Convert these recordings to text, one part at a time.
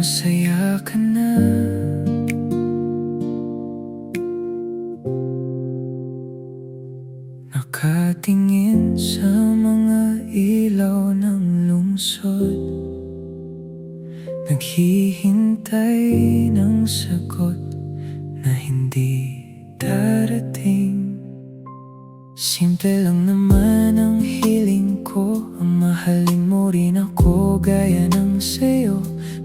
masaya ka na. Nakatingin sa mga ilaw ng lungsod, naghihintay ng sagot na hindi darating. Simple lang naman ang hiling ko, ang mahalin mo rin ako gaya ng sayo.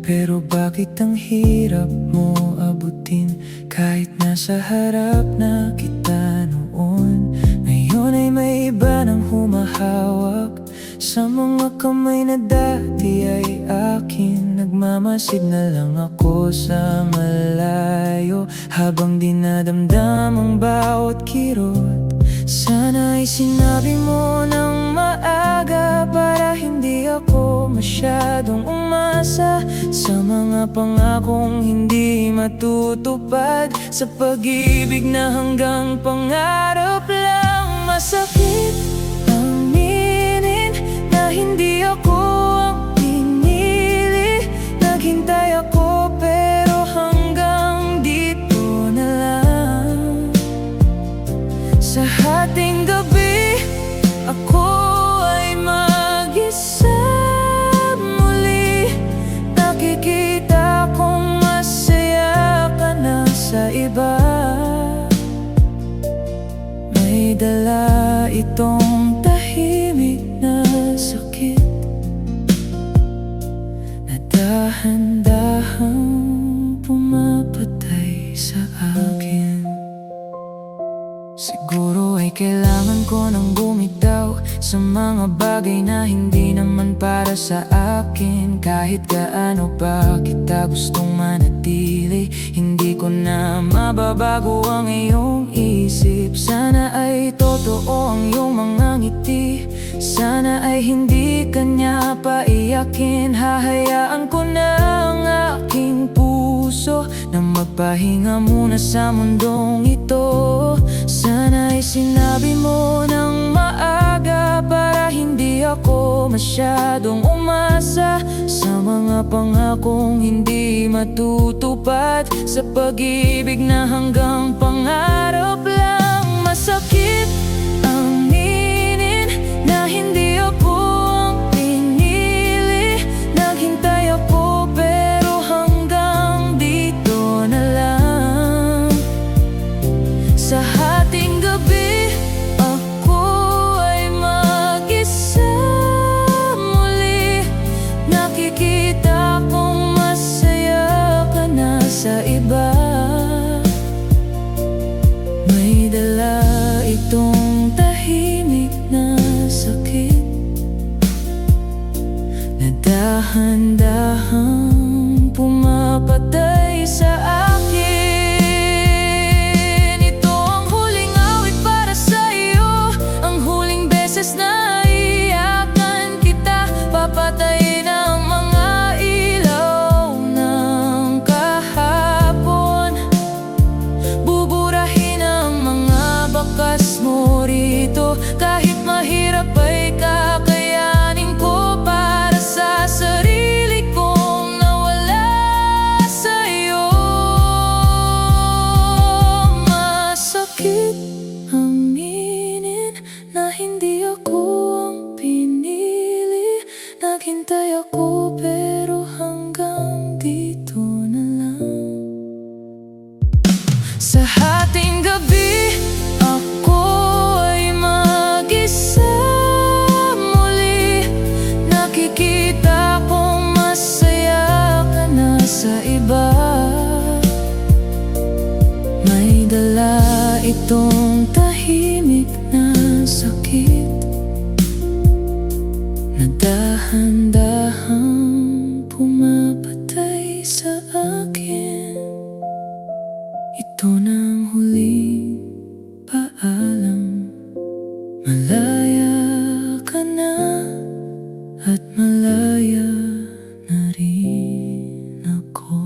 Pero bakit ang hirap mo abutin kahit nasa harap na kita noon? Ngayon ay may iba nang humahawak sa mga kamay na dati ay akin. Nagmamasid na lang ako sa malayo habang dinadamdam ang bawat kirot. Sana ay sinabi mo ng maaga para hindi ako masyadong umasa sa mga pangakong hindi matutupad, sa pag-ibig na hanggang pangarap lang. Masakit aminin na hindi ako ang pinili. Naghintay ako pero hanggang dito na lang. Sa hating gabi, ako ay mag-isa muli. Nakikita kong masaya ka na sa iba. May dala itong tahimik na sakit na dahan-dahang pumapatay sa akin. Siguro ay kailangan ko nang bumitaw sa mga bagay na hindi naman para sa akin. Kahit gaano pa kita gustong manatili, hindi ko na mababago ang iyong isip. Sana ay totoo ang iyong mga ngiti, sana ay hindi kanya paiyakin. Hahayaan ko na ang aking puso na magpahinga muna sa mundong ito. Sana ay sinabi mo ng maaga para hindi ako masyadong umasa sa mga pangakong hindi matutupad, sa pag-ibig na hanggang pangarap lang. Masakit aminin na hindi ako ang pinili. Naghintay ako pero hanggang dito na lang. Sa hating gabi, ako ay mag-isa muli. Nakikita kong masaya ka na sa iba. May dala itong tahimik na sakit na dahan-dahang pumapatay sa akin. Ito ang huling awit para sa iyo, ang huling beses na iyakan kita. Papatayin ang mga ilaw ng kahapon, buburahin ang mga bakas mo rito. Kahit mahirap ay kakayanin ko para sa sarili kong nawala sa'yo. Masakit aminin na hindi ako ang pinili. Naghintay ako pero hanggang dito na lang. Sa hating gabi, ako ay mag-isa muli. Nakikita kong masaya ka na sa iba. May dala itong tahimik na sakit na dahan-dahang pumapatay sa akin. Ito na ang huling paalam. Malaya ka na at malaya na rin ako.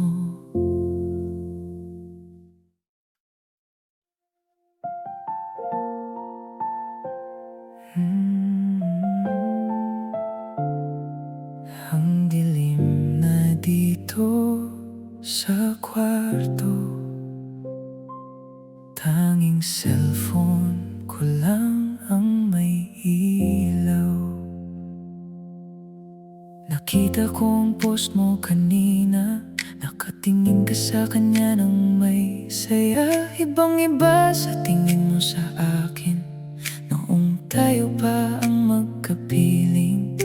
Tanging cellphone ko lang ang may ilaw. Nakita ko ang post mo kanina, nakatingin ka sa kanya ng may saya. Ibang-iba sa tingin mo sa akin noong tayo pa ang magkapiling.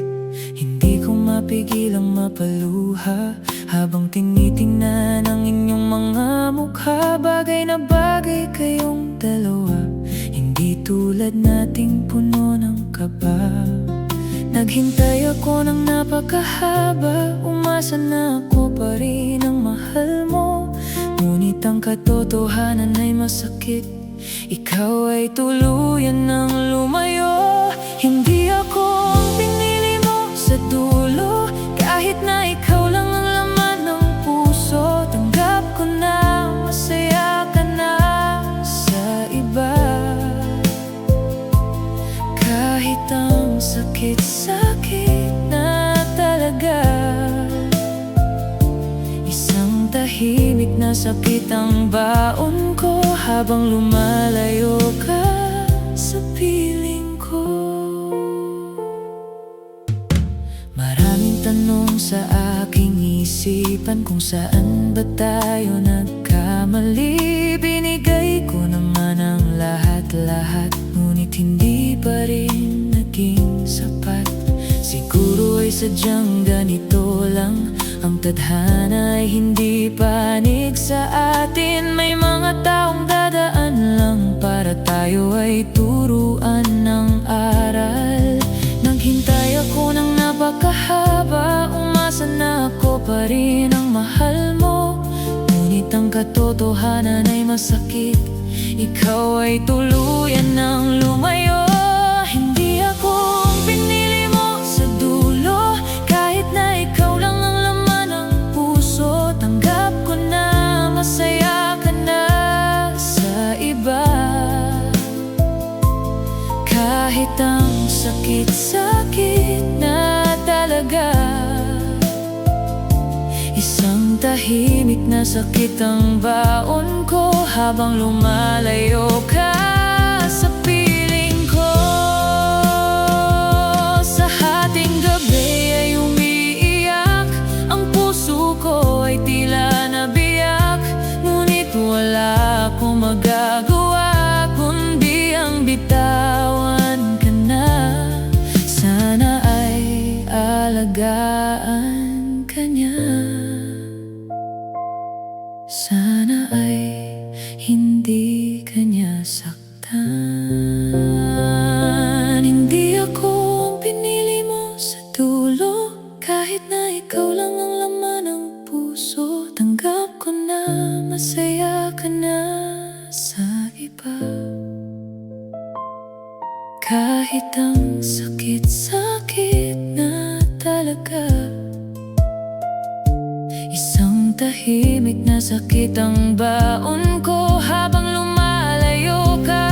Hindi ko mapigilang mapaluha habang tinitingnan ang inyong mga mukha. Bagay na bagay kayong dalawa, hindi tulad nating puno ng kaba. Naghintay ako ng napakahaba, umasa na ako pa rin ang mahal mo. Ngunit ang katotohanan ay masakit, ikaw ay tuluyan ng lumayo. Hindi ako ang pinili mo sa dulo, kahit na ikaw lang ang laman ng puso. Tanggap ko na masaya ka na sa iba, kahit ang sakit-sakit na talaga. Isang tahimik na sakit ang baon ko habang lumalayo ka sa piling ko. Maraming tanong sa aking isipan, kung saan ba tayo nagkamali. Binigay ko naman ang lahat-lahat, ngunit hindi pa rin naging sapat. Siguro ay sadyang ganito lang, ang tadhana ay hindi panig sa atin. May mga taong dadaan lang para tayo ay turuan ng aral. Naghintay ako ng napakahaba, umasa na ako pa rin ang mahal mo. Ngunit ang katotohanan ay masakit, ikaw ay tuluyan ng lumayo. Hindi ako ang pinili mo sa dulo, kahit na ikaw lang ang laman ng puso. Tanggap ko na masaya ka na sa iba, kahit ang sakit-sakit na talaga. Isang tahimik na sakit ang baon ko habang lumalayo ka sa piling ko. Sa hating gabi ay umiiyak, ang puso ko ay tila nabiyak. Ngunit wala akong magagawa kundi ang bitawan ka na. Sana ay alagaan ka niya, sana ay hindi ka niya saktan. Hindi ako ang pinili mo sa dulo, kahit na ikaw lang ang laman ng puso. Tanggap ko na masaya ka na sa iba, kahit ang sakit-sakit na talaga. Isang tahimik na sakit ang baon ko habang lumalayo ka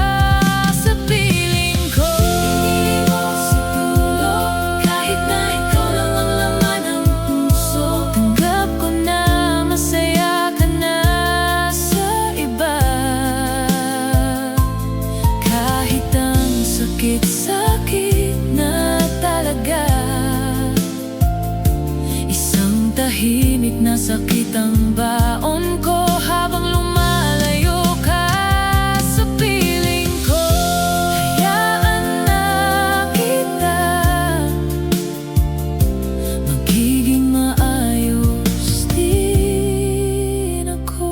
sa piling ko. Pinili mo sa dulo, kahit na ikaw lang ang laman ng puso. Tanggap ko na masaya ka na sa iba, kahit ang sakit-sakit na talaga. Isang tahimik na sakit ang baon ko habang lumalayo ka sa piling ko. Hayaan na kita, magiging maayos din ako.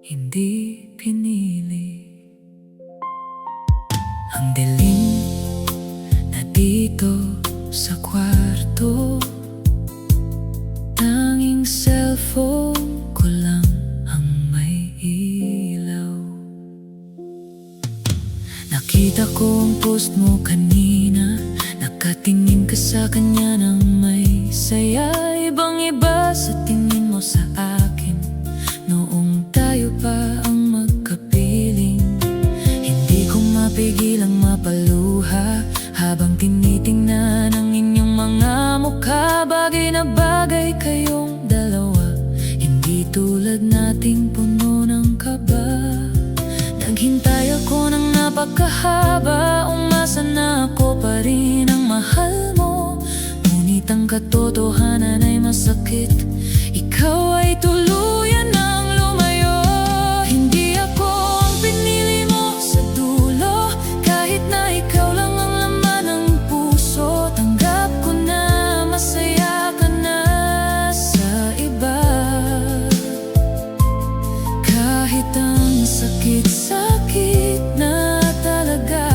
Hindi pinili ang dilim na dito sa kwarto. Tanging cellphone ko lang ang may ilaw. Nakita ko ang post mo kanina, nakatingin ka sa kanya ng may saya. Ibang-iba sa tingin mo sa akin noong tayo pa ang magkapiling. Hindi ko mapigilang mapaluha habang tinitingnan ang inyong mga mukha. Bagay na bagay kayong dalawa, hindi tulad nating puno ng kaba. pagkahaba, umasa na ako pa rin ang mahal mo. Ngunit ang katotohanan ay masakit, ikaw ay tuluyan ng lumayo. Hindi ako ang pinili mo sa dulo, kahit na ikaw lang ang laman ng puso. Tanggap ko na masaya ka na sa iba, kahit ang sakit-sakit na talaga.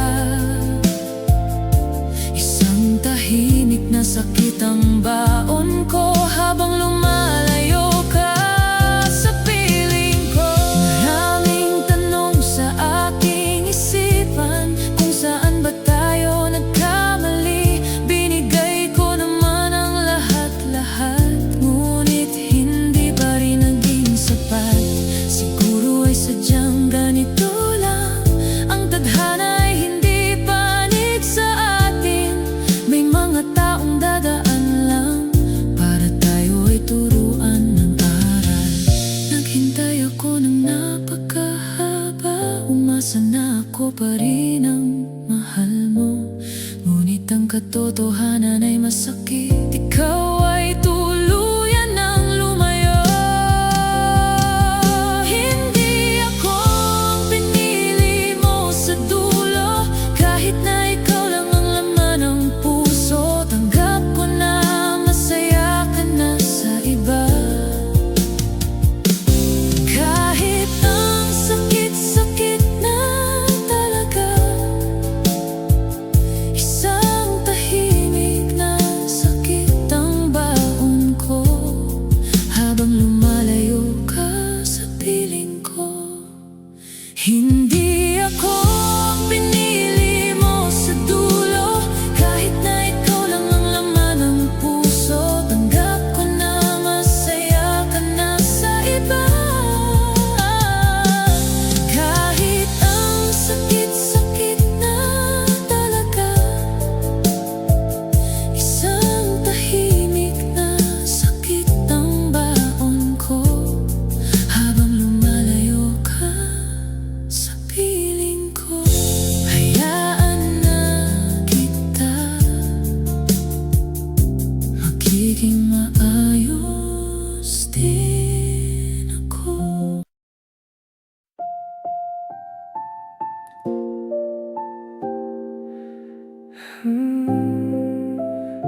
Isang tahimik na sakit ang baon ko habang lumalayo ka sa piling ko. Maraming tanong sa aking isipan, kung saan ba tayo nagkamali. Binigay ko naman ang lahat-lahat, ngunit hindi pa rin naging sapat. Siguro ay sadyang ganito lang, ang tadhana ay hindi panig sa atin. May mga taong dadaan lang para tayo ay turuan ng aral. Naghintay ako ng napakahaba, umasa na ako pa rin ang mahal mo. Ngunit ang katotohanan ay masakit, ikaw ay tuluyan ng lumayo. Hindi ako ang pinili mo sa dulo, kahit na ikaw lang ang laman ng puso. Tanggap ko na masaya ka na sa iba, kahit ang sakit-sakit na talaga. Isang tahimik na sakit ang baon ko habang lumalayo ka sa piling ko. Hindi ako ang pinili mo sa dulo, kahit na ikaw lang ang laman ng puso. Tanggap ko na masaya ka na sa iba, kahit ang sakit-sakit na talaga. Isang tahimik na sakit ang baon ko habang lumalayo ka sa piling ko. Hayaan na kita, magiging maayos din ako.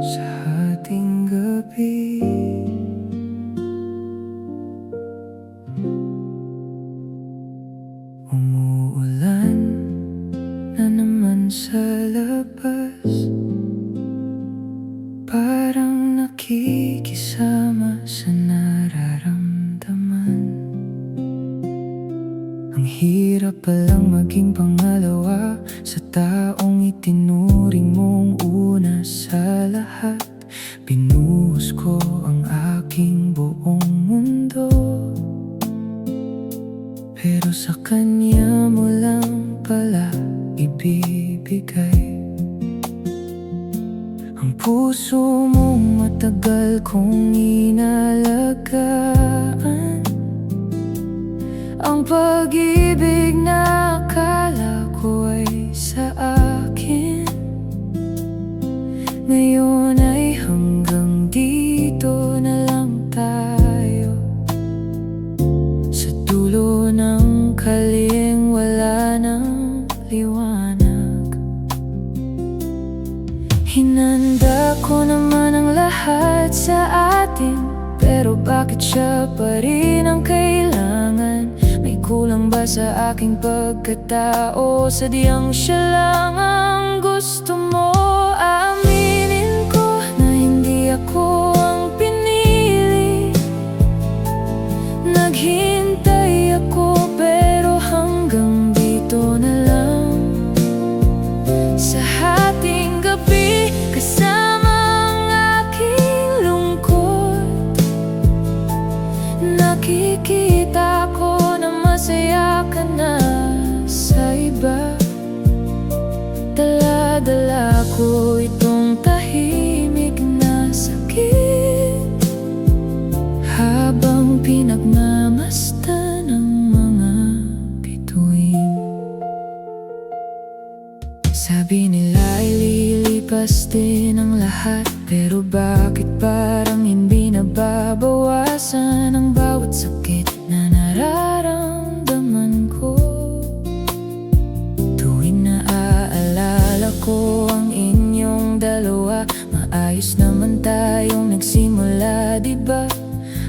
Sa ating gabi, umuulan na naman sa labas, parang nakikisama sa nararamdaman. Ang hirap palang maging pangalawa sa taong itinuring mong una sa lahat. Binuhos ko ang aking buong mundo, pero sa kanya mo lang pala ibibigay ang puso mong matagal kong inalagaan. Ang pag-ibig na akala ko ay sa akin, ngayon ay hanggang dito na lang tayo. Sa dulo ng kaling wala ng liwanag. Hinanda ko naman ang lahat sa atin, pero bakit siya pa rin ang kailangan? May kulang ba sa aking pagkatao? Sadyang siya lang ang gusto mo. Aminin ko na hindi ako ang pinili. Naghintay ako pero hanggang dito na lang. Sa ating gabi, kasama ang aking lungkot, nakikita ko na masaya ka na sa iba. Dala-dala ko lumilipas din ang lahat. Pero bakit parang hindi nababawasan ang bawat sakit na nararamdaman ko? Tuwing naaalala ko ang inyong dalawa, maayos naman tayong nagsimula, diba?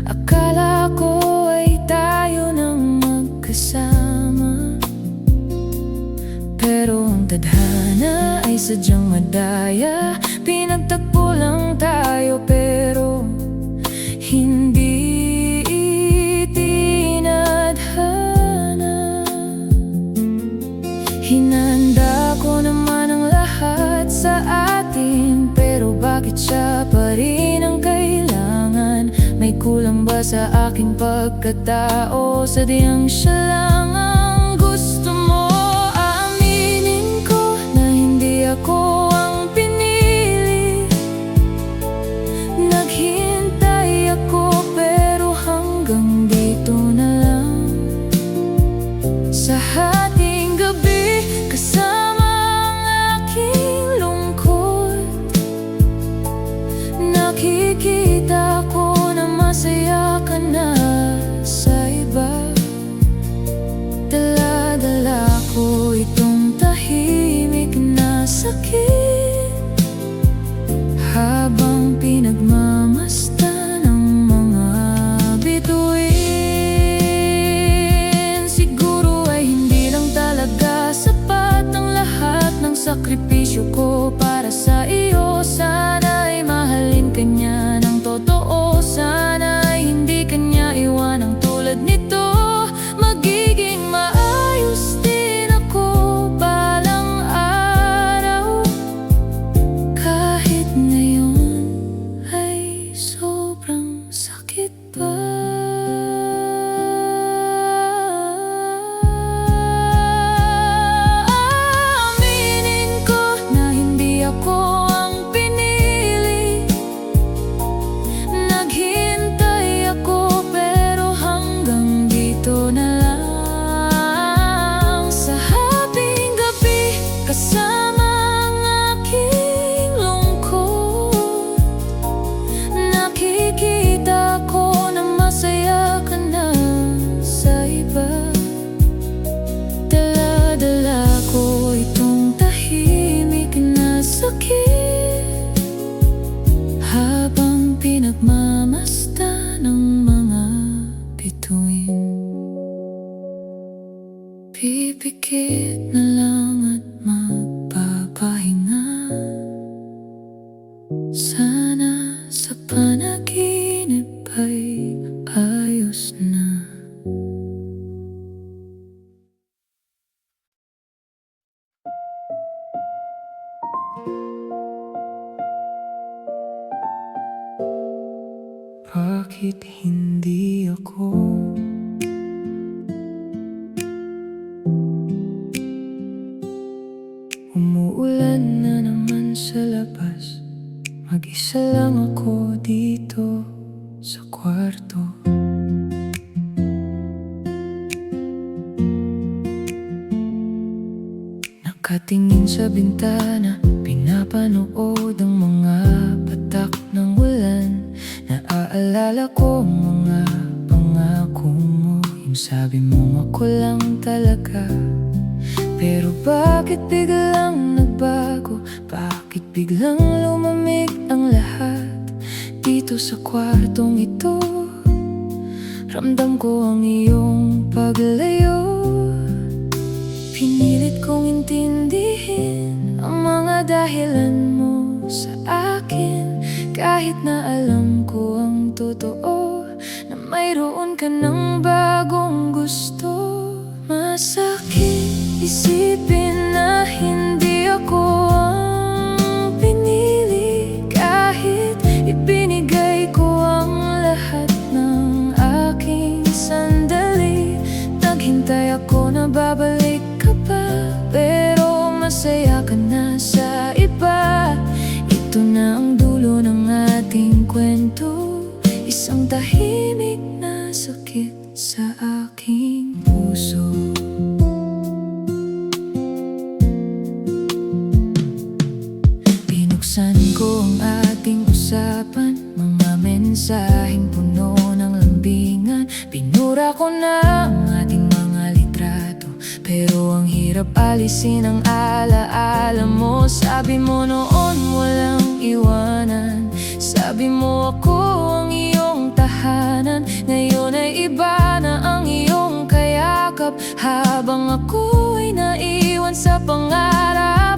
Akala ko ay tayo nang magkasama, pero ang tadhana ay sadyang madaya. Pinagtagpo lang tayo pero hindi tinadhana. Hinanda ko naman ang lahat sa atin, pero bakit siya pa rin ang kailangan? May kulang ba sa aking pagkatao? Sadyang siya lang ang gusto mo. Aaminin ko na hindi ako ang pinili. Naghintay ako pero hanggang dito na lang. Sa hating gabi kasama ang aking lungkot, nakikita ko masaya ka na sa iba. Dala-dala ko itong tahimik na sakit, habang pinagmamasdan ng mga bituin. Siguro ay hindi lang talaga sapat ang lahat ng sakripisyo ko para sa iyo. Sana ay mahalin ka niya ng totoo. Sana ay hindi kanya iwanang tulad nito. Magiging maayos din ako balang araw, kahit ngayon ay sobrang sakit pa. Aminin ko na hindi ako ang pinili. Naghintay ako pero hanggang dito na lang. Sa haping gabi kasama ang aking lungkot, nakikita ko na masaya ka na sa iba. Dala-dala ko itong tahimik na sakit, habang pinagmamasdan ng mga bituin. Pipikit na lang at magpapahinga. Sana sa panaginip ay ayos na. Bakit hindi ako? Umuulan na naman sa labas, mag-isa lang ako dito sa kwarto. Nakatingin sa bintana, pinapanood ang mga patak ng ulan. Naaalala ko ang mga pangako mo, yung sabi mo ako lang talaga. Pero bakit biglang nagbago? Bakit biglang lumamig ang lahat dito sa kwartong ito? Ramdam ko ang iyong paglayo. Pinilit kong intindihin ang mga dahilan mo sa akin, kahit na alam ko ang totoo, na mayroon ka ng bagong gusto. Masakit isipin na hindi ako ang pinili, kahit ibinigay ko ang lahat ng aking sandali. Naghintay ako na babalik ka pa, pero masaya ka na sa iba. Ito na ang dulo ng ating kwento, isang tahimik na sakit sa aking puso. Pero ang hirap alisin ang alaala mo. Sabi mo noon walang iwanan, sabi mo ako ang iyong tahanan. Ngayon ay iba na ang iyong kayakap, habang ako ay naiwan sa pangarap.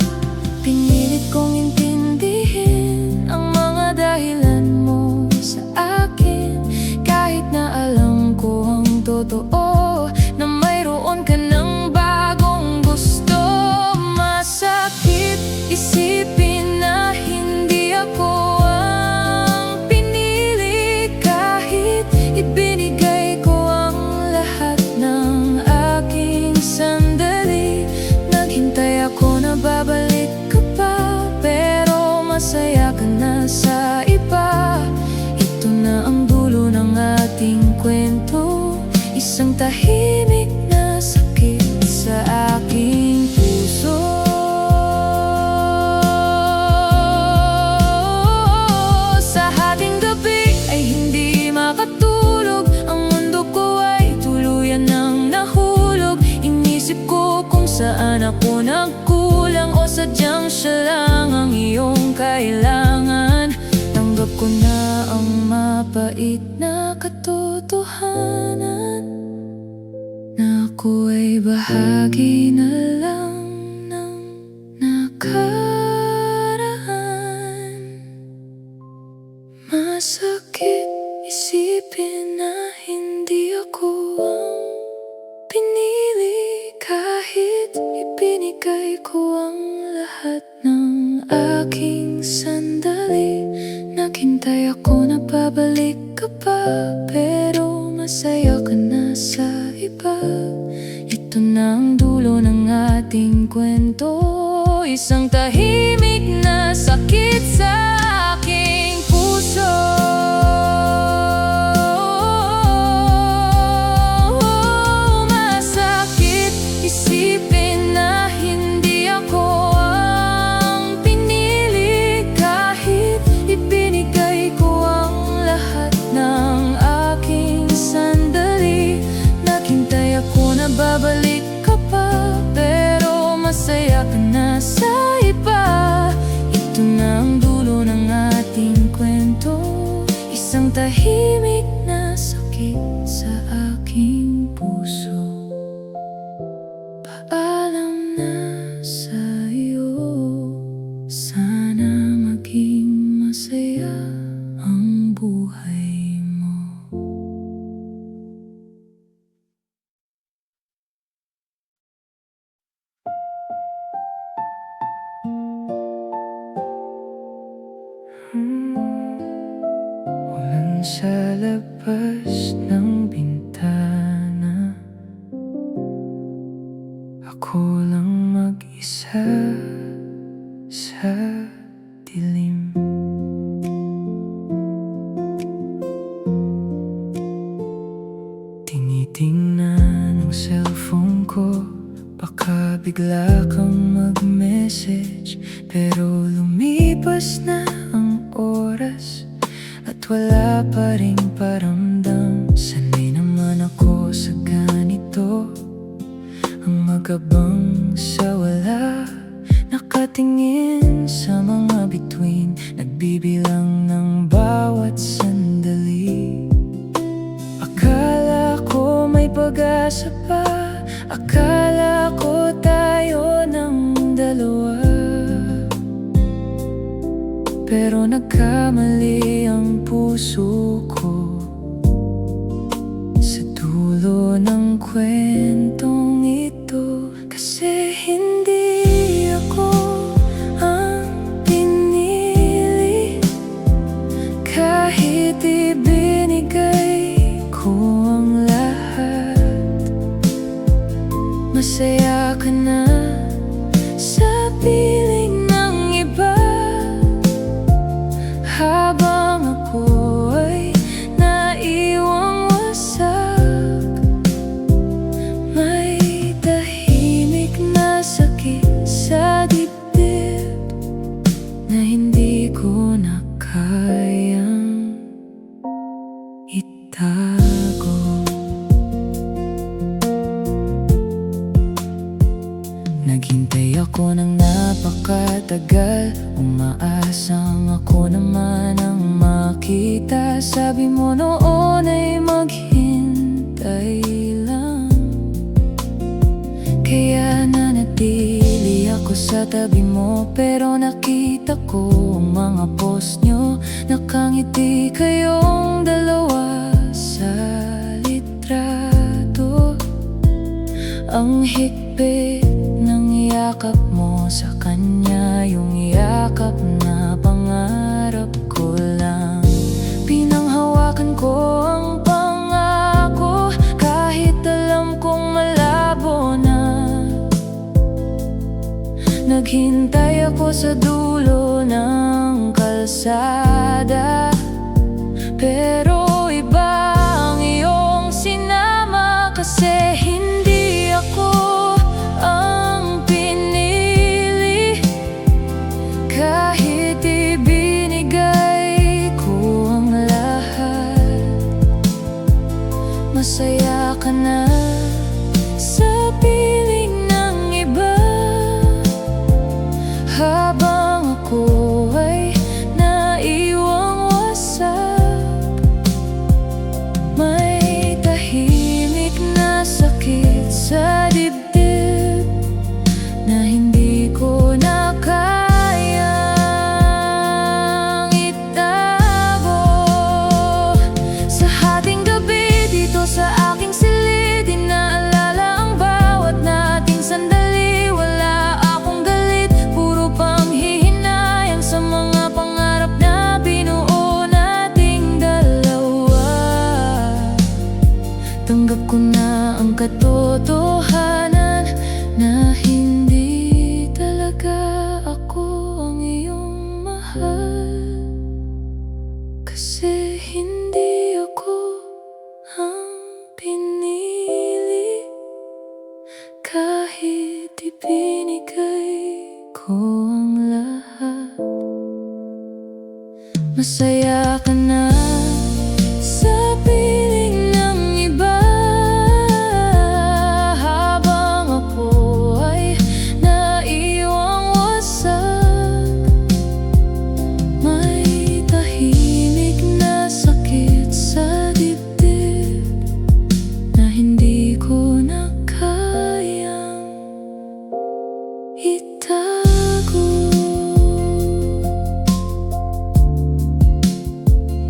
Pinilit kong intindihin ang mga dahilan mo sa akin, kahit na alam ko ang totoo na mayroon ka ng bagong gusto. Masakit isipin na hindi ako ang pinili, kahit ibinigay ko ang lahat ng aking sandali. Naghintay ako na babalik ka pa, pero masaya ka na sa iba. Ito na ang dulo ng ating kwento, isang tahimik na sakit sa aking puso. Sa hating gabi ay hindi makatulog, ang mundo ko ay tuluyan ng nahulog. Inisip ko kung saan ako nagkulang, o sadyang siya lang ang iyong kailangan. Tanggap ko na ang mapait na katotohanan, na ako ay bahagi na lang ng nakaraan. Masakit isipin na hindi ako ang pinili, kahit ibinigay ko ang lahat ng aking sandali. Naghintay ako na babalik ka pa, pero masaya ka na sa iba. Ito na ang dulo ng ating kwento, isang tahimik na sakit sa aking puso. Masakit isipin na hindi ako ang pinili, kahit ibinigay ko ang lahat ng aking sandali. Naghintay ako na babalik ka pa, pero masaya ka na sa iba. Ito na ang dulo ng ating kwento, isang tahimik na sakit sa aking puso. Paalam na sa'yo, sana maging masaya ang buhay mo. Ulan sa labas ng bintana, ako lang mag-isa sa dilim. Tinitingnan ang cellphone ko, baka bigla kang mag-message. Pero lumipas na ang oras at wala pa ring paramdam. Sanay naman ako sa ganito, ang magabang sa wala, nakatingin sa mga bituin, nagbibilang ng bawat sandali. Akala ko may pag-asa pa, akala ko tayo ng dalawa, pero nagkamali ang puso ko sa dulo ng kwentong ito. Kasi hindi ako ang pinili, kahit ibinigay ko ang lahat. Masaya ka na sa piling ng iba, habang ako ay naiwang wasak. May tahimik na sakit sa dibdib na hindi ko na kayang itago. Naghintay ako ng napakatagal, umaasang ako naman ang makita. Sabi mo noon ay maghintay lang, kaya nanatili ako sa tabi mo. Pero nakita ko ang mga post nyo, nakangiti kayong dalawa sa litrato. Ang higpit ng yakap mo sa kanya, yung yakap na pangarap ko lang. Pinanghawakan ko ang pangako, kahit alam kong malabo na. Naghintay ako sa dulo ng kalsada, pero iba ang iyong sinama. Kasi hindi ako ang pinili, kahit ibinigay ko ang lahat. Masaya ka na sa piling ng iba, habang ako ay naiwang wasak. May tahimik na sakit sa dibdib na hindi ko na kayang itago. Sa hating gabi dito sa aking silid, inaalala ang bawat nating sandali. Wala akong galit, puro panghihinayang sa mga pangarap na binuo nating dalawa. Tanggap ko na ang katotohanan na hindi talaga ako ang iyong mahal. Kasi hindi ako ang pinili, kahit ibinigay ko ang lahat. Masaya ka na sa piling ng iba, habang ako ay naiwang wasak. May tahimik na sakit sa dibdib na hindi ko na kayang itago.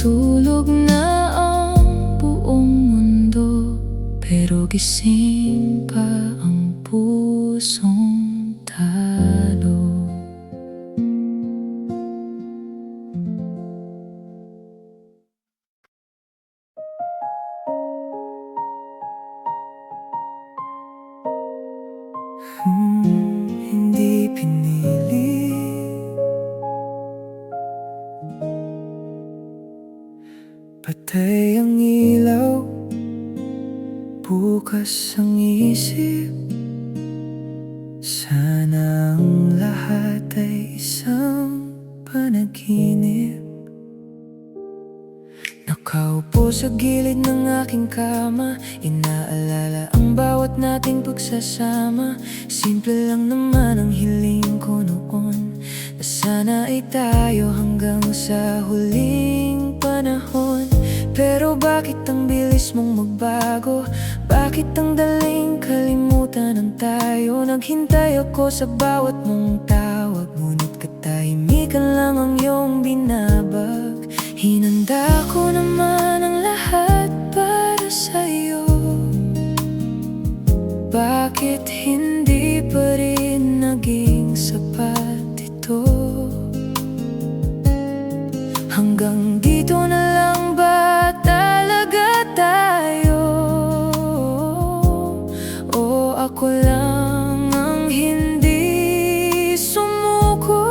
Tulog na ang buong mundo, pero gising pa ang pusong talo. Hindi pinili, patay ang ilaw, bukas ang isip. Sana ang lahat ay isang panaginip. Nakaupo sa gilid ng aking kama, inaalala ang bawat nating pagsasama. Simple lang naman ang hiling ko noon, na sana ay tayo hanggang sa huling panahon. Pero bakit ang bilis mong magbago? Bakit ang daling kalimutan ang tayo? Naghintay ako sa bawat mong tawag, ngunit katahimikan lang ang iyong binabag. Hinanda ko naman ang lahat para sa'yo, bakit hindi pa rin naging sapat ito? Hanggang dito na lang ba talaga tayo? O ako lang ang hindi sumuko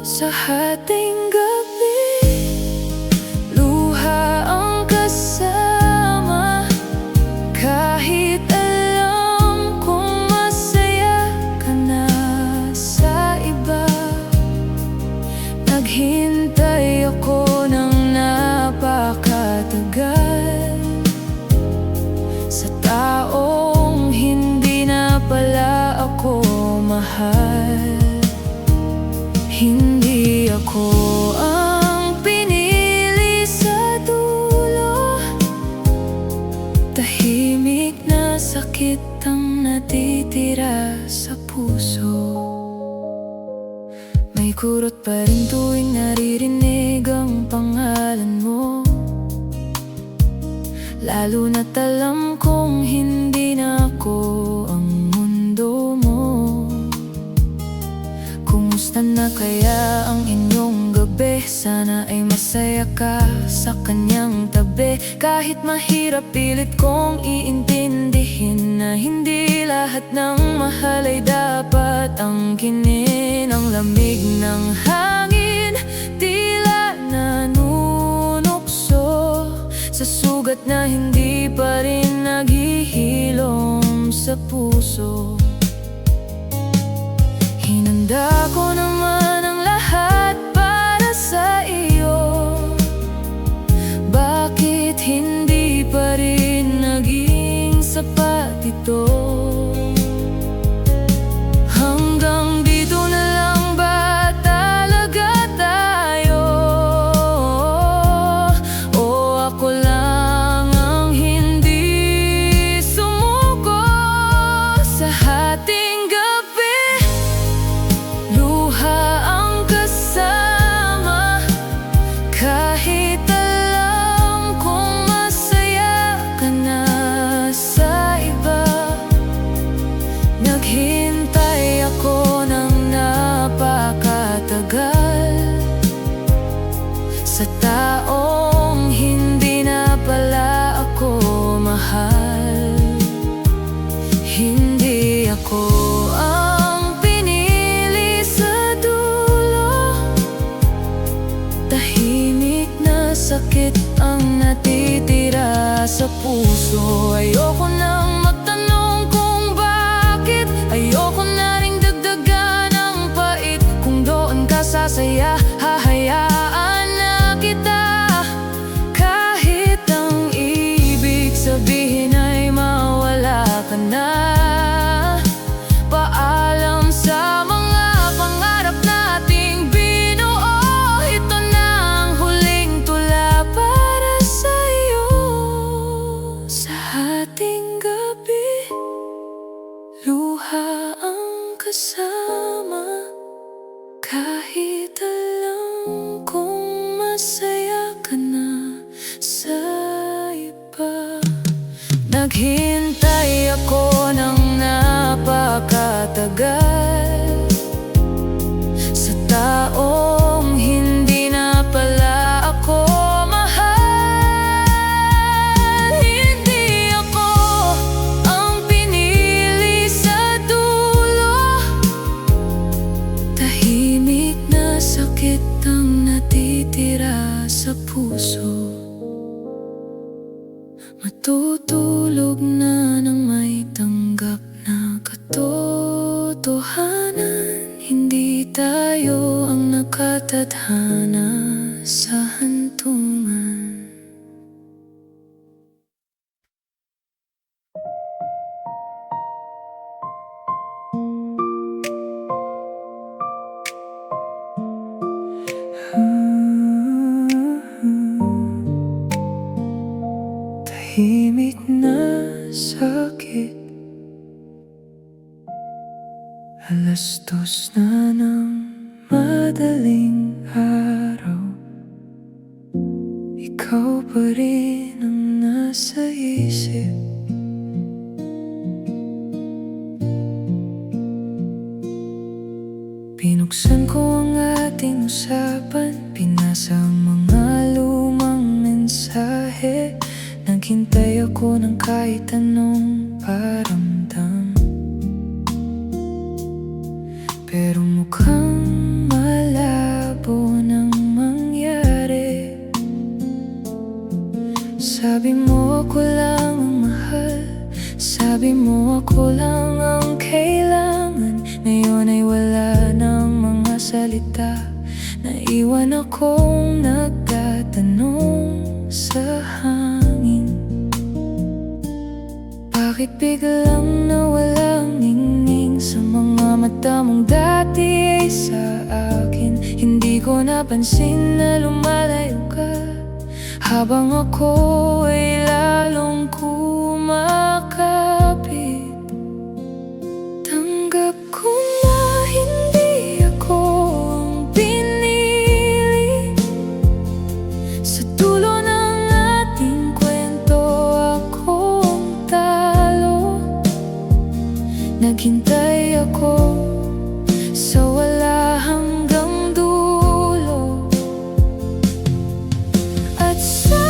sa hating gabi? Luha mahal. Hindi ako ang pinili sa dulo. Tahimik na sakit ang natitira sa puso. May kurot pa rin tuwing naririnig ang pangalan mo. Lalo na't alam kong hindi na ako ang mundo mo. Kumusta na kaya ang inyong gabi? Sana ay masaya ka sa kanyang tabi. Kahit mahirap pilit kong iintindihin na hindi lahat ng mahal ay dapat angkinin. Ang lamig ng hangin tila nanunukso sa sugat na hindi pa rin naghihilom sa puso. Hinanda ko naman ang lahat para sa iyo. Bakit hindi pa rin naging sapat ito? Hanggang dito na lang ba talaga tayo? O ako lang ang hindi sumuko sa ating gabi? Luha ang kasama kahit alam kong masaya ka na sa iba. Naghintay ako ng napakatagal sa taong hindi na pala ako mahal. Hindi ako ang pinili sa dulo. Tahimik na sakit ang natitira sa puso. Ayoko nang magtanong kung bakit. Ayoko na ring dagdagan ng pait. Kung doon ka sasaya, hahayaan na kita. Kahit ang ibig sabihin ay mawala ka na. Paalam sa mga pangarap nating binuo. Ito na ang huling tula para sa'yo. Sa ating gabi, luha ang kasama kahit alam kong masaya ka na sa iba. Naghintay ako ng napakatagal sa taong hindi na pala ako mahal. Hindi ako ang pinili sa dulo. Tahimik na sakit ang natitira sa puso. Matutulog na nang may tanggap na katotohanan. Hindi tayo ang nakatadhana sa hantungan. Tahimik na sakit. Alas-dos na ng madaling araw. Ikaw pa rin ang nasa isip. Pinuksan ko ang ating usapan. Pinasa ang mga lumang mensahe. Naghintay ako ng kahit anong paramdam. Pero mukhang malabo nang mangyari. Sabi mo ako lang ang mahal. Sabi mo ako lang ang kailangan. Ngayon ay wala ng mga salita. Naiwan akong nagtatanong sa hangin. Bakit biglang nawala ang ningning sa mga mata mata mong dati ay sa akin. Hindi ko napansin na lumalayo ka, habang ako ay lalong kumakapit. Tanggap ko na hindi ako ang pinili. Sa dulo ng ating kwento, ako ang talo. Naghintay ako sa wala hanggang dulo. At sa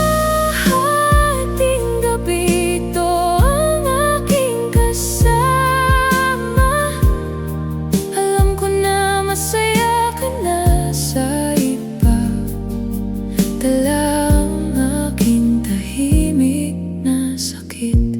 ating gabi, ito ang aking kasama. Alam ko na masaya ka na sa iba. Dala ang aking tahimik na sakit.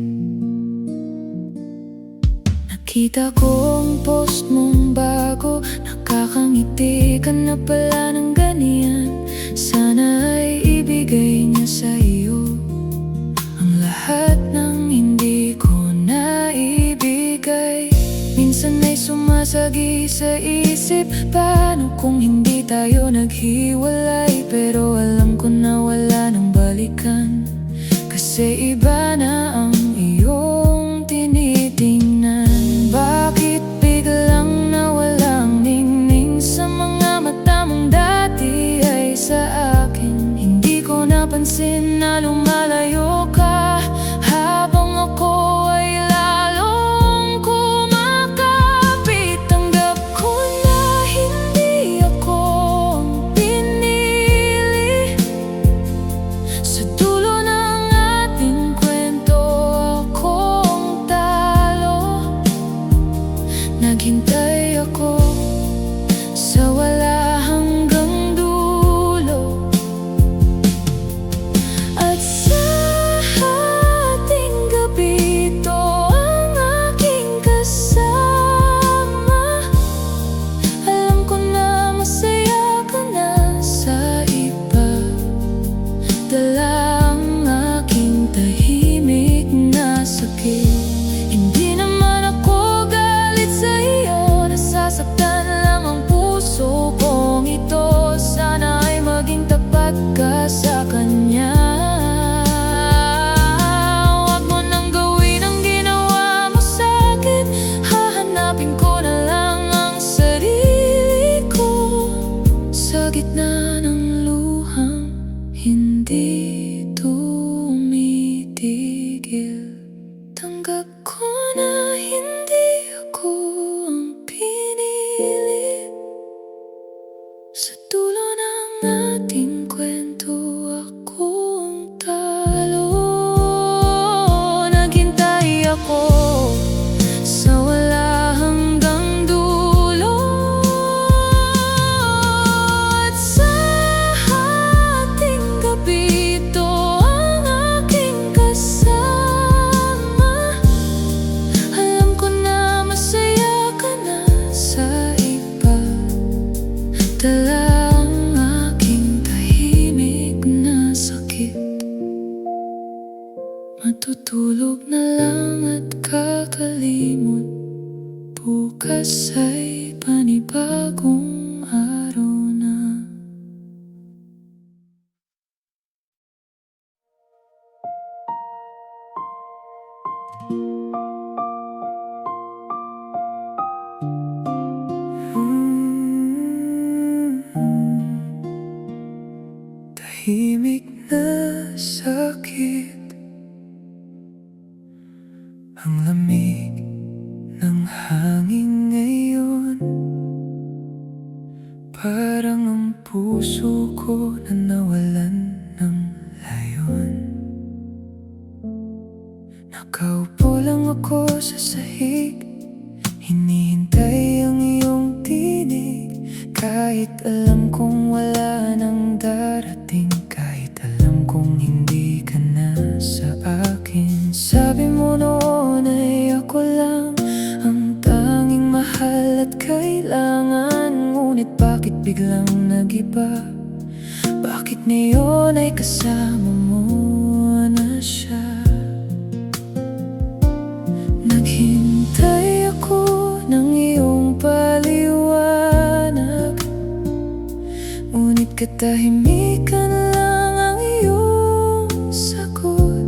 Nakita ko ang post mong bago, nakakangiti ka na pala ng ganyan. Sana ay ibigay niya sa iyo ang lahat ng hindi ko naibigay. Minsan ay sumasagi sa isip, paano kung hindi tayo naghiwalay? Pero alam ko na wala nang balikan, kasi iba na ang iyong tinitingnan. Bakit biglang nawala ang ningning sa mga mata mong dati ay sa akin? Hindi ko napansin na lumalayo ka, habang ako ay lalong kumakapit. Tanggap ko na hindi ako ang pinili. Sa dulo ng ating kwento, ako ang talo. Naghintay ako sa wala hanggang dulo. At sa ating gabi, ito ang aking kasama. Alam ko na masaya ka na sa iba. Dala ang aking tahimik na sakit. Hindi naman ako galit sa iyo, nasasaktan lang ang puso kong ito. Sana ay maging tapat ka sa kanya. Huwag mo nang gawin ang ginawa mo sa'kin. Hahanapin ko na lang ang sarili ko sa gitna ng luhang hindi tumitigil. Tanggap ko na hindi ako ang pinili. Sa dulo ng ating kwento, ako ang talo. Naghintay ako sa wala hanggang dulo. At sa ating gabi, ito ang aking kasama. Alam ko na masaya ka na sa iba. Dala ang aking tahimik na sakit. Matutulog na lang at kakalimot. Bukas ay panibagong araw na. Tahimik na sakit, ang lamig ng hangin ngayon. Parang ang puso ko na nawalan ng layon. Nakaupo lang ako sa sahig, hinihintay ang iyong tinig. Kahit alam kong wala nang darating, kahit alam kong hindi ka na sa akin. Sabi mo noon ay ako lang ang tanging mahal at kailangan. Ngunit bakit biglang nag-iba? Bakit ngayon ay kasama mo na siya? Naghintay ako ng iyong pag katahimikan lang ang iyong sagot.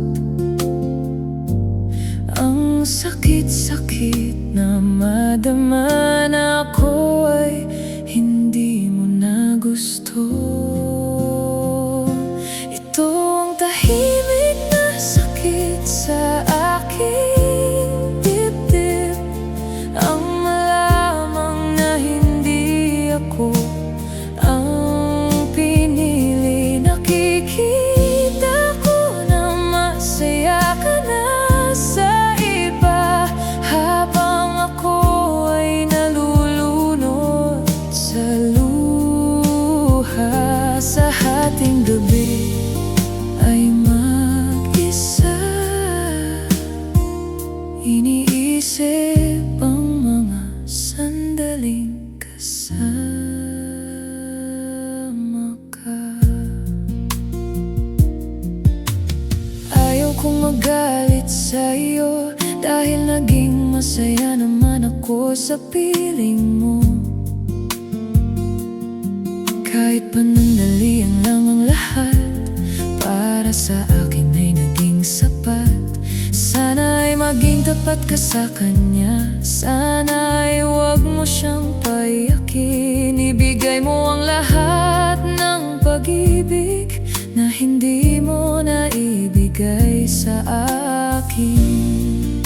Ang sakit-sakit na madama na ako ay hindi mo na gusto. Ito ang tahimik na sakit sa aking dibdib, ang malamang na hindi ako ang pinili. Nakikita ko na masaya ka na sa iba, habang ako ay nalulunod sa luha. Sa hating gabi ay mag-isa, iniisip ang mga sandaling kasama ka. Ayaw kong magalit sa'yo dahil naging masaya naman ako sa piling mo. Kahit panandalian lang ang lahat, para sa akin ay naging sapat. Sana ay maging tapat ka sa kanya, sana ay huwag mo siyang paiyakin. Ibigay mo ang lahat ng pag-ibig na hindi mo naibigay sa akin.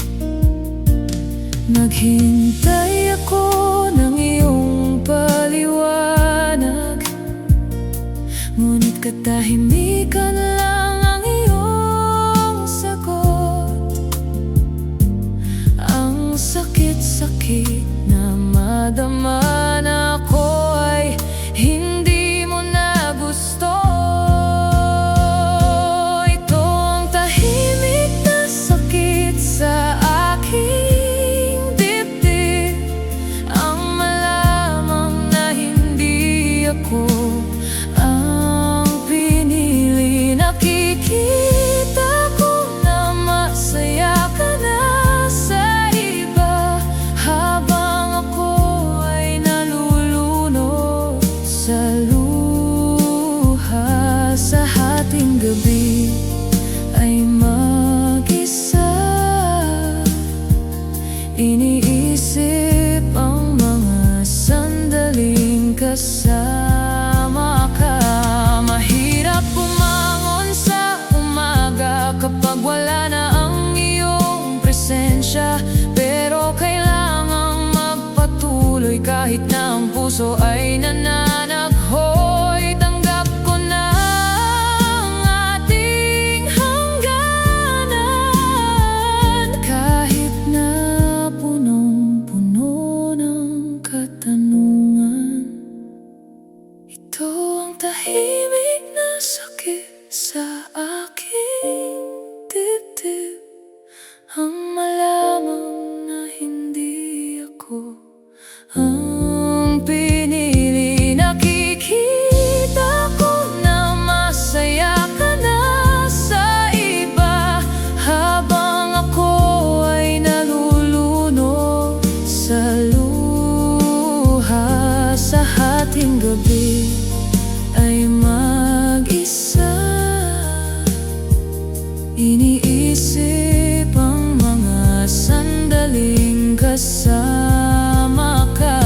Naghintay ako ng iyong paliwanag, ngunit katahimikan lang ang iyong sagot. Ang sakit-sakit na madama na ako ay hindi mo na gusto. Ito ang tahimik na sakit sa aking dibdib, ang malamang na hindi ako ang pinili. Nakikita ko na masaya ka na sa iba, habang ako ay nalulunod sa luha. Sa hating gabi ay mag-isa, iniisip ang mga sandaling kasama ka. Mahirap bumangon sa umaga kapag wala na ang iyong presensya, pero kailangang magpatuloy kahit na ang puso ay nananakhoy. Tanggap ko na ang ating hangganan, kahit na punong-puno ng katanungan. Ito ang tahimik na sakit sa aking dibdib, ang malamang na hindi ako ang pinili. Nakikita ko na masaya ka na sa iba, habang ako ay nalulunod sa luha. Sa hating gabi ay mag-isa, iniisip ang mga sandaling kasama ka.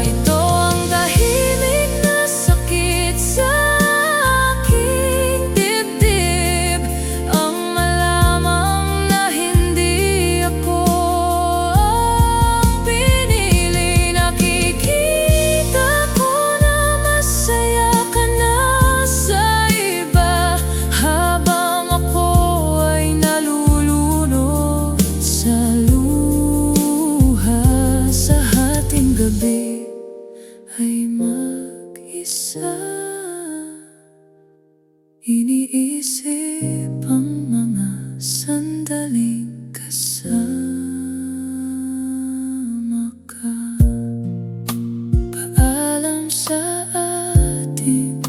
Ito ang tahimik na sakit sa aking dibdib, ang malamang na hindi ako ang pinili. Nakikita ko na masaya ka na sa iba, habang ako ay nalulunod sa luha. Sa hating gabi ay mag-isa, iniisip ang mga sandaling kasama ka. Paalam sa atin,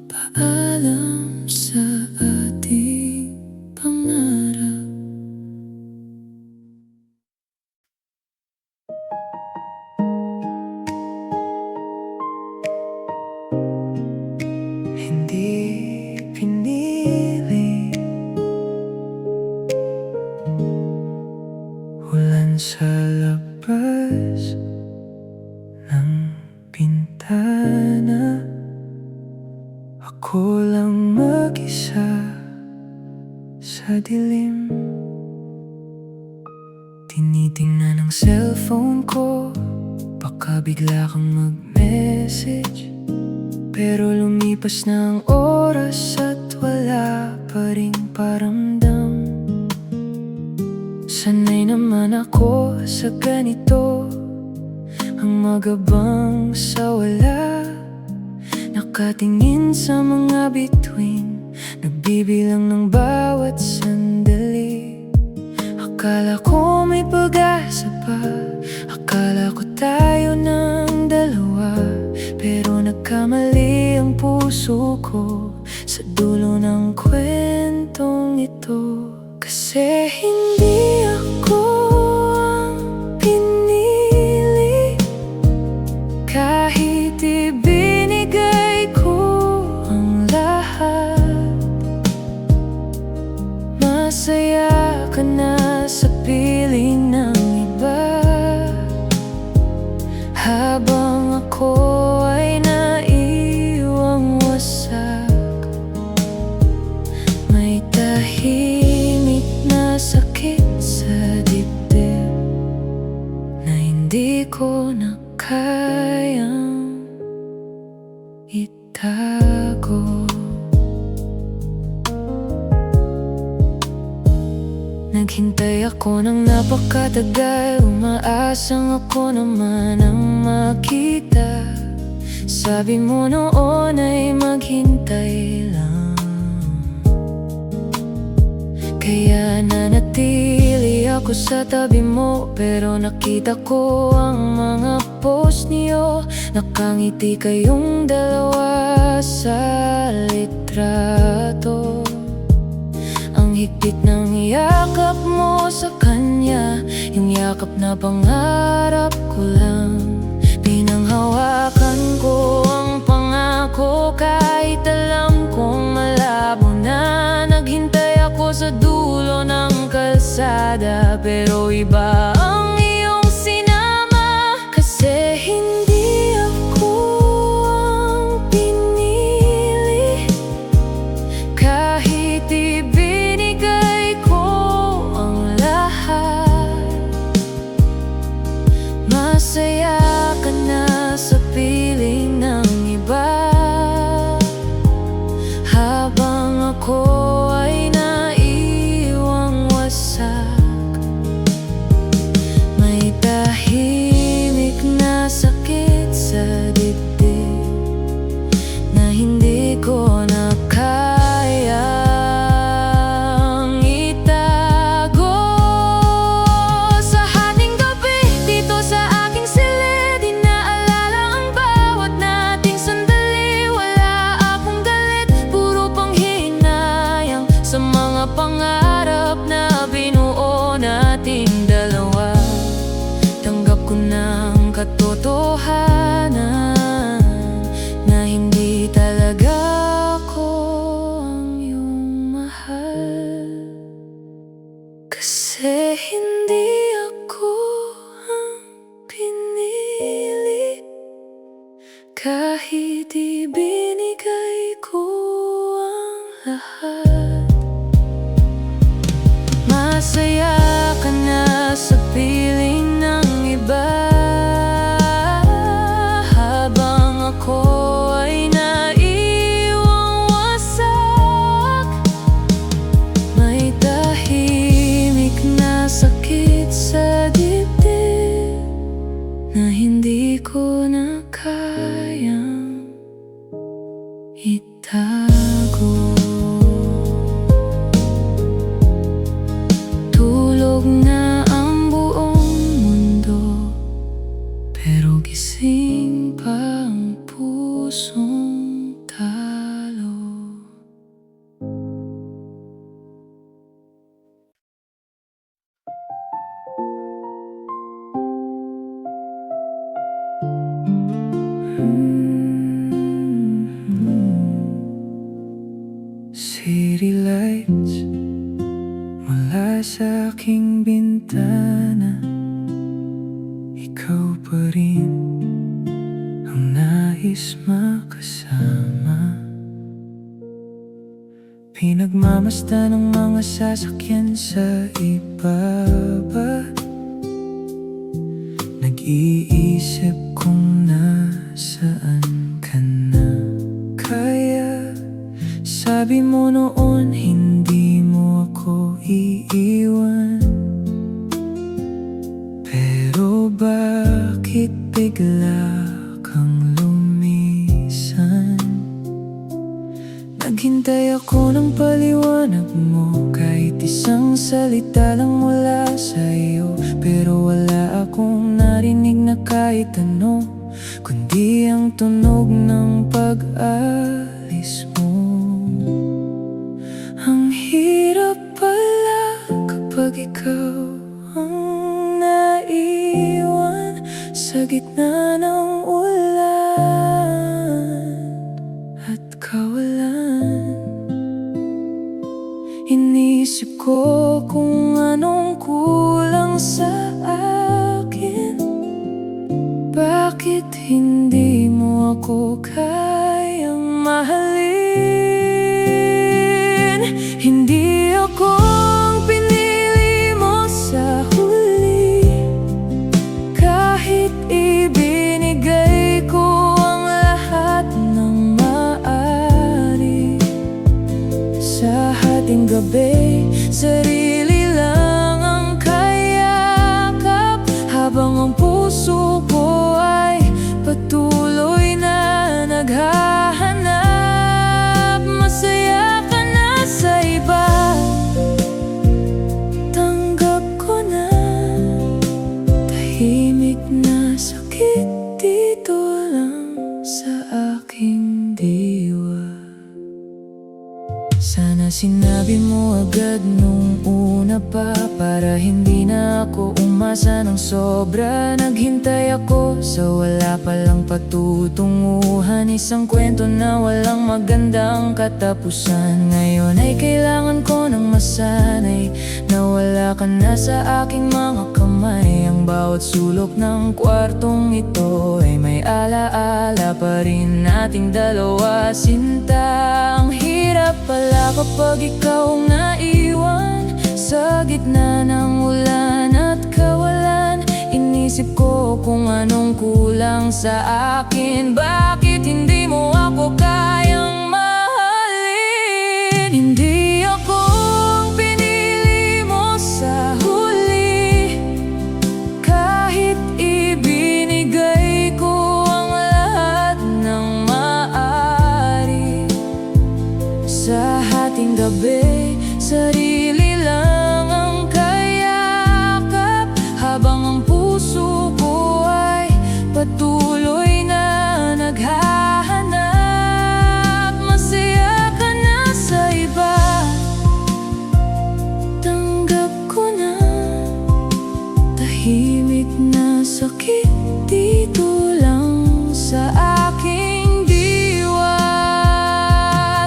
paalam sa ating pangarap. labas ng bintana, ako lang mag-isa sa dilim. Tinitingnan ang cellphone ko, baka bigla kang mag-message. Pero lumipas na ang oras at wala pa ring paramdam. Sanay naman ako sa ganito, ang magabang sa wala. Nakatingin sa mga bituin, nagbibilang ng bawat sandali. Akala ko may pag-asa pa, akala ko tayo ng dalawa. Pero nagkamali ang puso ko sa dulo ng kwentong ito. Kasi hindi ako ang pinili, kahit ibinigay ko ang lahat. Masaya ka na sa piling ng iba, habang ako ay naiwang wasak. May tahimik na sakit sa dibdib na hindi ko na kayang itago. Naghintay ako ng napakatagal, umaasang ako naman ang makita. Sabi mo noon ay maghintay lang, kaya nanatili ako sa tabi mo. Pero nakita ko ang mga post niyo, nakangiti kayong dalawa sa litrato. Ang higpit ng yakap mo sa kanya, yung yakap na pangarap ko lang. Pinanghawakan ko ang pangako kahit alam kong malabo na. Naghintay ako sa dulo ng kalsada, pero iba ang iyong sinama. Kasi hindi ako ang pinili, kahit ibinigay ko ang lahat. Masaya ka na sa piling ng iba, habang ako ay naiwang wasak. May tahimik na sakit sa dibdib na hindi ko na kayang itago. Sa hating gabi dito sa aking silid, inaalala ang bawat nating sandali. Wala akong galit, puro panghinayang sa mga pangarap na binuo nating dalawa. Tanggap ko ng katotohanan na hindi talaga ako ang iyong mahal. Kasi hindi ako ang pinili, kahit ibinigay ko ang lahat. Masaya ka na sa piling ng iba, habang ako ay naiwang wasak. May tahimik na sakit sa dibdib na hindi ko na kayang itago. Tulog na ang buong mundo, pero gising pa ang pusong talo. ikaw pa rin ang nais makasama. Pinagmamasdan ng mga sasakyan sa ibaba. Nag-iisip kung nasaan ka na. Kaya sabi mo noon hindi mo ako iiwan. Pero bakit bigla kang lumisan? Naghintay ako ng paliwanag mo, kahit isang salita lang mula sa'yo. Pero wala akong narinig na kahit ano, kundi ang tunog ng pag-alis mo. Ang hirap pala kapag ikaw ang naiwan sa gitna ng ulan at kawalan. Inisip ko kung anong kulang sa akin. Bakit hindi mo ako kayang mahalin? Hindi ako ang pinili mo sa huli, kahit ibinigay ko ang lahat ng maaari. Sa hating gabi, sarili lang ang kayakap, habang ang puso ko ay patuloy na naghahanap. Masaya ka na sa iba, tanggap ko na. Tahimik na sakit dito lang sa aking diwa. Sana sinabi mo agad nung una pa, para hindi na ako umasa ng sobra. Naghintay ako sa wala palang patutunguhan, isang kwento na walang magandang katapusan. Ngayon ay kailangan ko ng masanay na wala ka na sa aking mga kamay. Ang bawat sulok ng kwartong ito ay may alaala pa rin nating dalawa, sinta. Ang hirap pala kapag ikaw ang naiwan sa gitna ng ulan at kawalan. Inisip ko kung anong kulang sa akin. Bakit hindi mo ako kayang mahalin? Hindi ako ang pinili mo sa huli, kahit ibinigay ko ang lahat ng maaari. Sa hating gabi, sarili lang ang kayakap, habang ang puso ko ay patuloy na naghahanap. Masaya ka na sa iba, tanggap ko na. Tahimik na sakit dito lang sa aking diwa.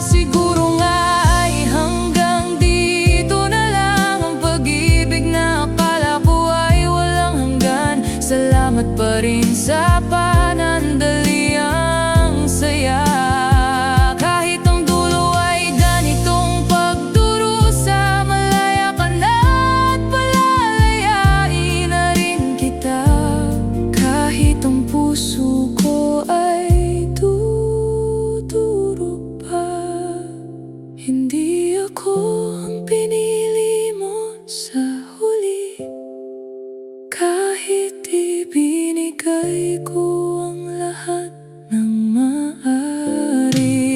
Siguro nga ay hanggang dito na lang ang pag-ibig na akala ko ay walang hanggan. Salamat pa rin sa panandaliang saya, kahit ang dulo ay ganitong pagdurusa. Malaya ka na at palalayain na rin kita, kahit ang puso ko ay tuturo pa. Hindi ako ang pinili mo sa huli, kahit ibinigay ko ang lahat ng maaari.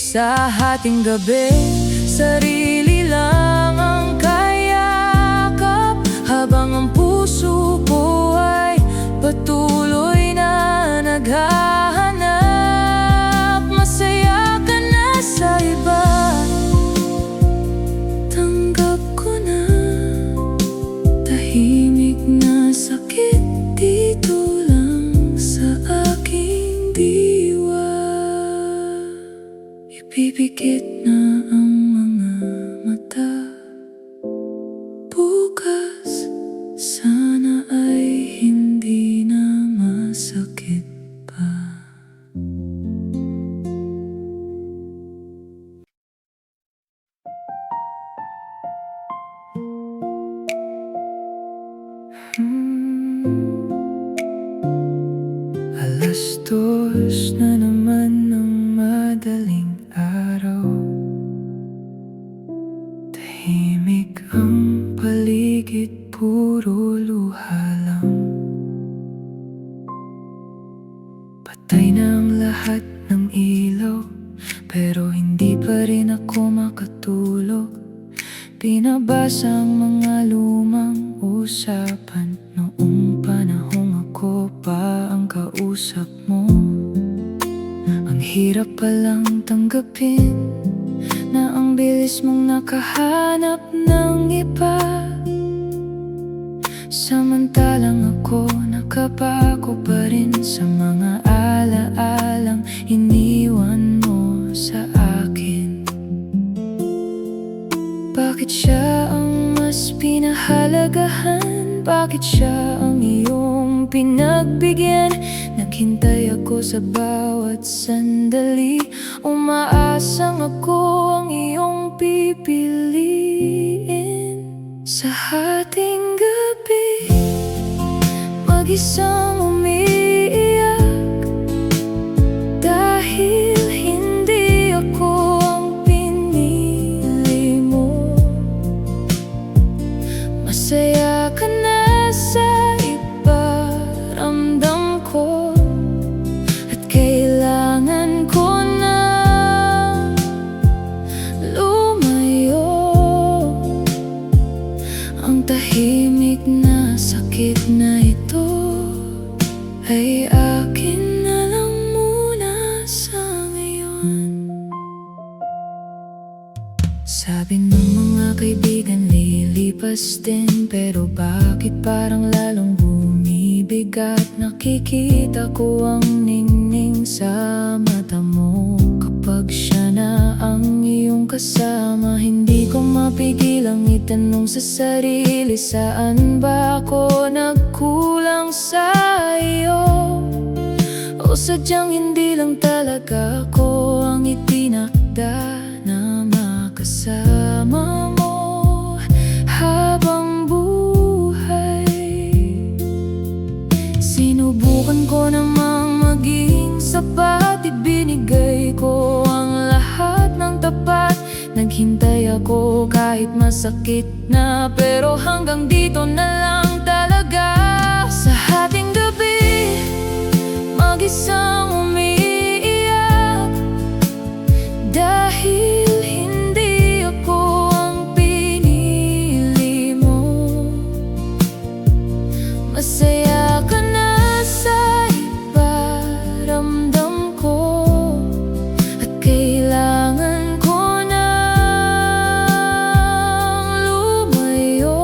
Sa hating gabi, sarili lang ang kayakap, habang ang puso ko ay patuloy na naghahanap. Masaya ka na sa iba, tanggap ko na. Tahimik na sakit dito lang sa aking diwa. Ipipikit na ang mga alam. Patay na ang lahat ng ilaw, pero hindi pa rin ako makatulog. Binabasa ang mga lumang usapan noong panahong ako pa ang kausap mo. Ang hirap palang tanggapin na ang bilis mong nakahanap ng iba, samantalang ako nakapako pa rin sa mga alaalang iniwan mo sa akin. Bakit siya ang mas pinahalagahan? Bakit siya ang iyong pinagbigyan? Naghintay ako sa bawat sandali, umaasang ako ang iyong pipiliin. Sa hating gabi, mag-isang umiiyak, dahil hindi ako ang pinili mo. Masaya ka na sa iba, ramdam ko, at kailangan ko na lumayo. Ang tahimik na sakit na ito ay akin na lang muna sa ngayon. Sabi ng mga kaibigan lilipas din, pero bakit parang lalong bumibigat? Nakikita ko ang ningning sa mata mo kapag siya na ang iyong kasama. Hindi ko mapigilang itanong sa sarili, saan ba ako nagkulang sa iyo? O sadyang hindi lang talaga ako ang itinakda na makasama mo habang buhay. Sinubukan ko namang maging sapat, ibinigay ko ang lahat ng tapat. Naghintay ako kahit masakit na, pero hanggang dito na lang talaga. Sa hating gabi, mag-isang umiiyak, dahil hindi ako ang pinili mo. Masaya ka na sa iba, ramdam ko, at kailangan ko nang lumayo.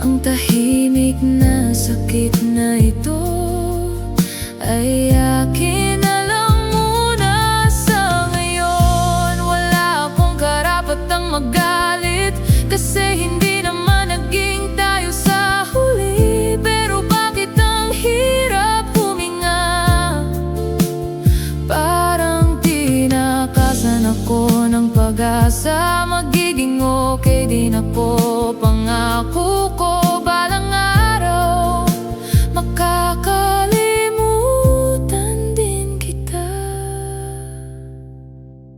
Ang tahimik na sakit na ito ay akin na lang muna sa ngayon. Wala akong karapatang magalit, kasi hindi naman naging tayo sa huli. Pero bakit ang hirap huminga? Parang tinakasan ako ng pag-asa. Magiging okay din ako, pangako ko. Balang araw, makakalimutan din kita.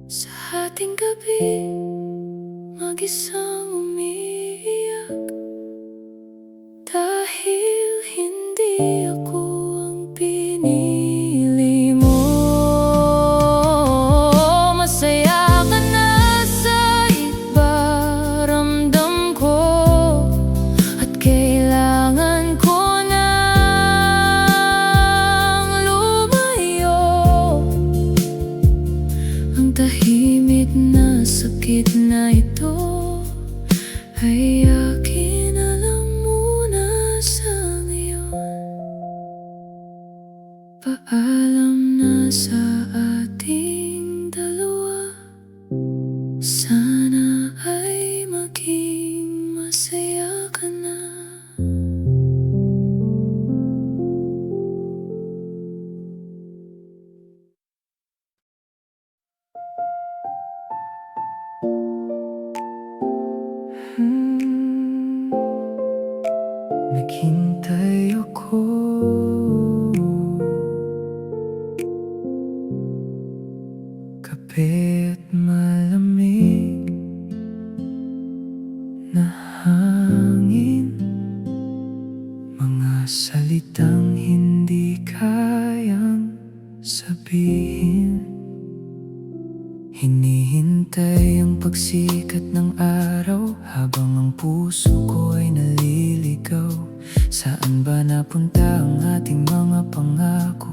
Sa hating gabi, mag-isang umiiyak, dahil hindi ako ang pinili mo. Masaya ka na sa iba, ramdam ko, at kailangan ko nang lumayo. Ang tahimik na sakit na ito ay akin na lang muna sa ngayon. Paalam na sa ating dalawa, sana ay maging masaya ka na. Naghintay ako, kape at malamig na hangin. salitang hindi kayang sabihin. Hinihintay ang pagsikat ng araw habang ang puso ko ay naliligaw. Saan ba napunta ang ating mga pangako?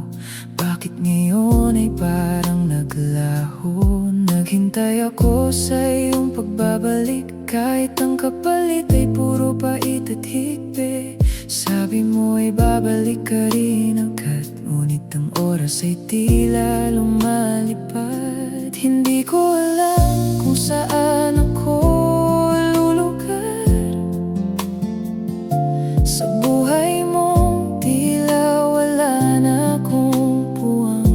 Bakit ngayon ay parang naglaho? Naghintay ako sa iyong pagbabalik, kahit ang kapalit ay puro pait at higpe. Sabi mo ay babalik ka rin agad, ngunit ang oras ay tila lumalipad. Hindi ko alam kung saan ako lulugar. Sa buhay mo tila wala na akong puwang.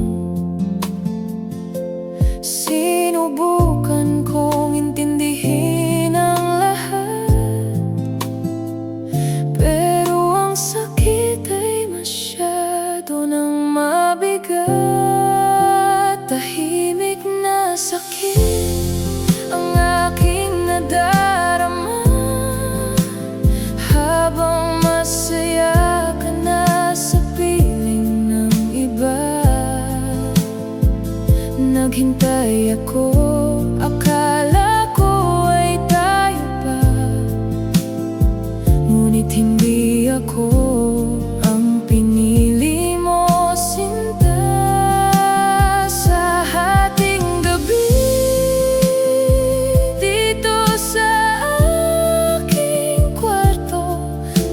Sinubukan kong intindihin ang lahat, pero ang sakit ay masyado nang mabigat. Tahimik na sakit ang aking nadarama, habang masaya ka na sa piling ng iba. Naghintay ako, akala ko ay tayo pa, ngunit hindi ako ang pinili mo, sinta. Sa hating gabi dito sa aking kwarto,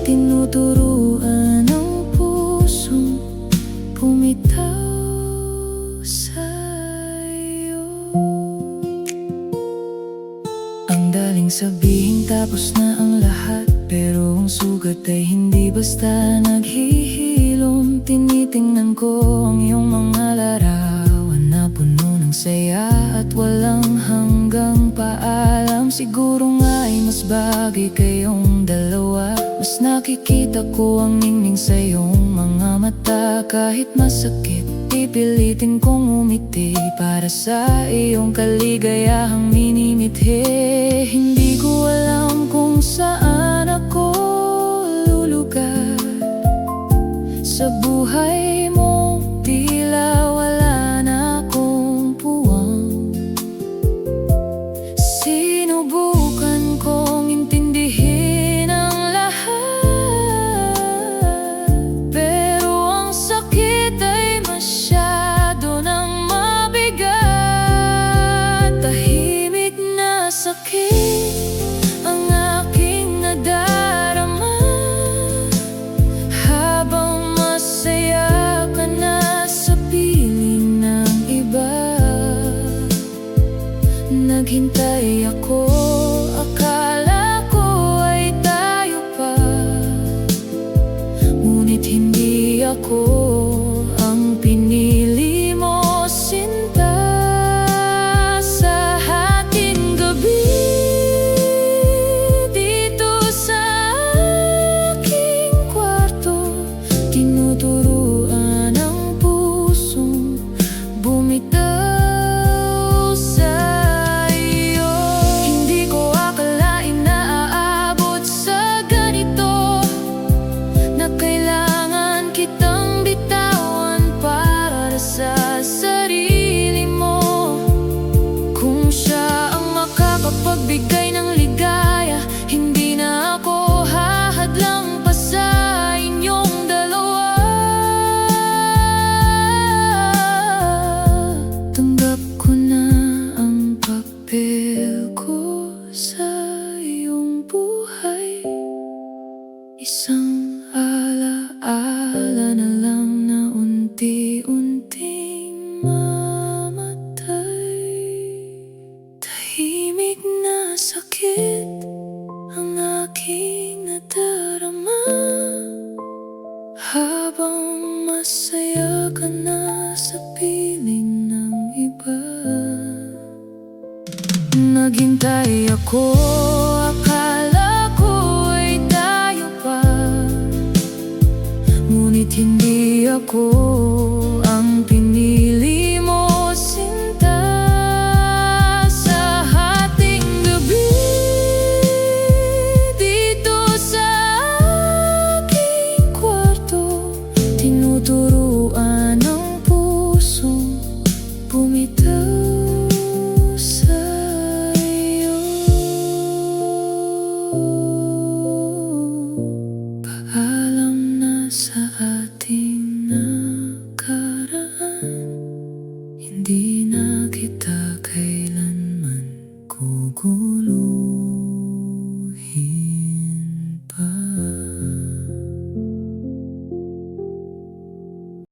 tinuturuan ang pusong bumitaw sa'yo. Ang daling sabihin tapos na ang lahat, pero ang sugat ay hindi basta naghihilom. Tinitingnan ko ang iyong mga larawan na puno ng saya at walang hanggang paalam. Siguro nga ay mas bagay kayong dalawa. Mas nakikita ko ang ningning sa iyong mga mata. Kahit masakit, pipilitin kong umiti para sa iyong kaligayahang minimithi. Hindi ko alam kung saan ako lulugar. Sa buhay mo tila wala na akong puwang. Sinubukan kong intindihin ang lahat, pero ang sakit ay masyado nang mabigat. Tahimik na sakit ang aking nadarama, habang masaya ka na sa piling ng iba. Naghintay ako, akala ko ay tayo pa, ngunit hindi ako ang pinili mo, sinta. Sa hating gabi dito sa aking kwarto, tinuturuan ang pusong bumitaw sa'yo. Hindi ko akalain na aabot sa ganito, na kailangan kitang bitawan para sa sarili mo. Kung siya ang makakapagbigay ng ligaya, hindi na ako hahadlang pa sa inyong dalawa. Tanggap ko na ang papel ko sa iyong buhay. Isang alaala na lang na unti-unting mamatay. Tahimik na sakit ang aking nadarama, habang masaya ka na sa piling ng iba. Naghintay ako, akala ko ay tayo pa, ngunit hindi ako ang pinili mo, sinta. Sa hating gabi dito sa aking kwarto, Di na kita